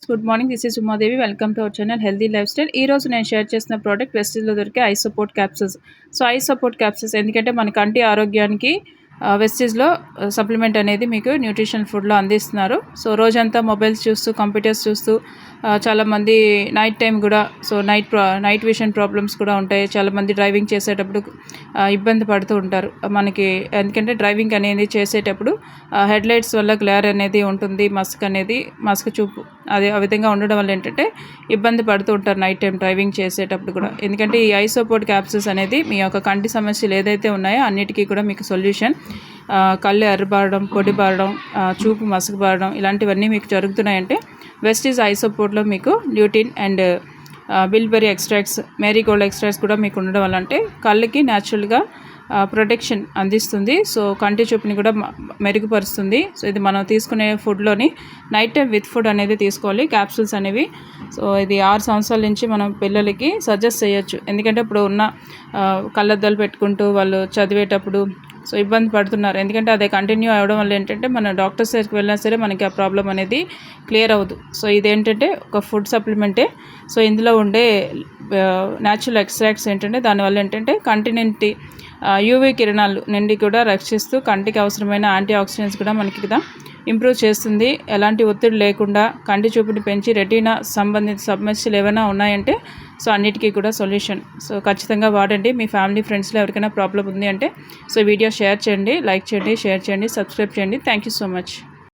Good morning. This is Umadevi. Welcome to our channel healthy life style. ఈ రోజు నేను share చేసిన ప్రోడక్ట్ వెస్టీజ్‌లో దొరికే I support capsules. So I support capsules ఎందుకంటే మన కంటి ఆరోగ్యానికి వెస్టీజ్‌లో సప్లిమెంట్ అనేది మీకు న్యూట్రిషన్ ఫుడ్‌లో అందిస్తున్నారు. సో రోజంతా మొబైల్స్ చూస్తూ, కంప్యూటర్స్ చూస్తూ చాలామంది నైట్ టైం కూడా నైట్ విషన్ ప్రాబ్లమ్స్ కూడా ఉంటాయి. చాలామంది డ్రైవింగ్ చేసేటప్పుడు ఇబ్బంది పడుతూ ఉంటారు. మనకి ఎందుకంటే డ్రైవింగ్ అనేది చేసేటప్పుడు హెడ్లైట్స్ వల్ల గ్లేర్ అనేది ఉంటుంది. మస్క్ చూపు అది ఆ విధంగా ఉండడం వల్ల ఏంటంటే ఇబ్బంది పడుతూ ఉంటారు నైట్ టైం డ్రైవింగ్ చేసేటప్పుడు కూడా. ఎందుకంటే ఈ ఐ సపోర్ట్ క్యాప్సూల్స్ అనేది మీ యొక్క కంటి సమస్యలు ఏదైతే ఉన్నాయో అన్నిటికీ కూడా మీకు సొల్యూషన్. కళ్ళు ఎర్రబారడం, పొడిబారడం, చూపు మసకబారడం ఇలాంటివన్నీ మీకు జరుగుతున్నాయంటే వెస్టీజ్ ఐ సపోర్ట్లో మీకు lutein and bilberry extracts, marigold extracts కూడా మీకు ఉండడం వల్ల అంటే కళ్ళకి న్యాచురల్గా ప్రొటెక్షన్ అందిస్తుంది. సో కంటి చూపుని కూడా మెరుగుపరుస్తుంది. సో ఇది మనం తీసుకునే ఫుడ్లోని నైట్ టైం విత్ ఫుడ్ అనేది తీసుకోవాలి క్యాప్సూల్స్ అనేవి. సో ఇది 6 సంవత్సరాల నుంచి మనం పిల్లలకి సజెస్ట్ చేయొచ్చు. ఎందుకంటే ఇప్పుడు ఉన్న కళ్ళద్దాలు పెట్టుకుంటూ వాళ్ళు చదివేటప్పుడు సో ఇబ్బంది పడుతున్నారు. ఎందుకంటే అదే కంటిన్యూ అవ్వడం వల్ల ఏంటంటే మన డాక్టర్స్ దగ్గరికి వెళ్ళినా సరే మనకి ఆ ప్రాబ్లం అనేది క్లియర్ అవ్వదు. సో ఇదేంటంటే ఒక ఫుడ్ సప్లిమెంటే. సో ఇందులో ఉండే న్యాచురల్ ఎక్స్ట్రాక్ట్స్ ఏంటంటే దానివల్ల ఏంటంటే కంటి నుండి యూవీ కిరణాలు నుండి కూడా రక్షిస్తూ కంటికి అవసరమైన యాంటీ ఆక్సిడెంట్స్ కూడా మనకి కదా ఇంప్రూవ్ చేస్తుంది. ఎలాంటి ఒత్తిడి లేకుండా కంటి చూపుని పెంచి రెటీనా సంబంధిత సమస్యలు ఏమైనా ఉన్నాయంటే సో అన్నిటికీ కూడా సొల్యూషన్. సో ఖచ్చితంగా వాడండి. మీ ఫ్యామిలీ ఫ్రెండ్స్లో ఎవరికైనా ప్రాబ్లం ఉంది అంటే సో వీడియో షేర్ చేయండి, లైక్ చేయండి, షేర్ చేయండి, సబ్స్క్రైబ్ చేయండి. Thank you so much.